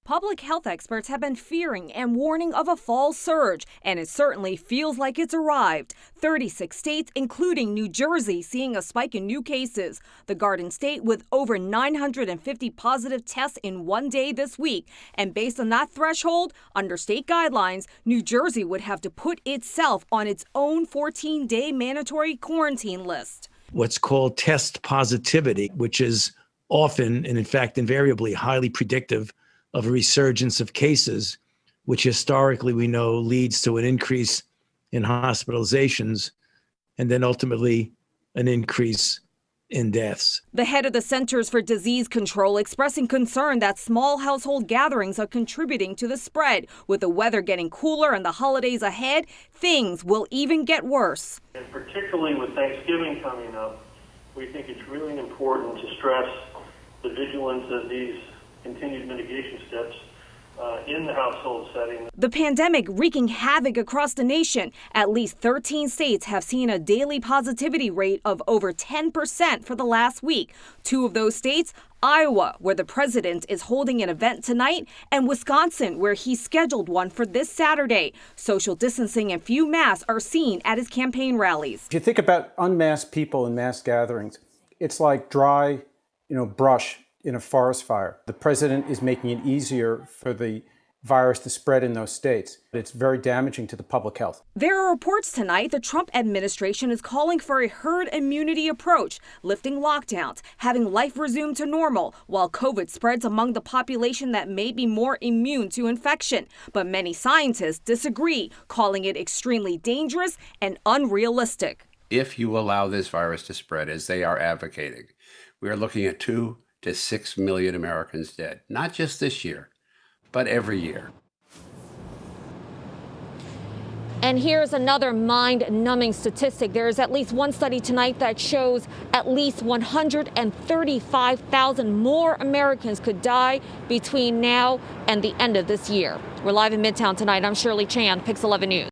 Public health experts have been fearing and warning of a fall surge, and it certainly feels like it's arrived. 36 states, including New Jersey, seeing a spike in new cases. The Garden State with over 950 positive tests in one day this week. And based on that threshold, under state guidelines, New Jersey would have to put itself on its own 14-day mandatory quarantine list. What's called test positivity, which is often, and in fact invariably, highly predictive of a resurgence of cases, which historically we know leads to an increase in hospitalizations and then ultimately an increase in deaths. The head of the Centers for Disease Control expressing concern that small household gatherings are contributing to the spread. With the weather getting cooler and the holidays ahead, things will even get worse. And particularly with Thanksgiving coming up, we think it's really important to stress the vigilance of these continued mitigation steps in the household setting. The pandemic wreaking havoc across the nation. At least 13 states have seen a daily positivity rate of over 10% for the last week. Two of those states, Iowa, where the president is holding an event tonight, and Wisconsin, where he scheduled one for this Saturday. Social distancing and few masks are seen at his campaign rallies. If you think about unmasked people in mass gatherings, it's like dry, brush in a forest fire. The president is making it easier for the virus to spread in those states. It's very damaging to the public health. There are reports tonight the Trump administration is calling for a herd immunity approach, lifting lockdowns, having life resume to normal, while COVID spreads among the population that may be more immune to infection. But many scientists disagree, calling it extremely dangerous and unrealistic. If you allow this virus to spread, as they are advocating, we are looking at 2 to 6 million Americans dead, not just this year, but every year. And here's another mind-numbing statistic. There is at least one study tonight that shows at least 135,000 more Americans could die between now and the end of this year. We're live in Midtown tonight. I'm Shirley Chan, Pix 11 News.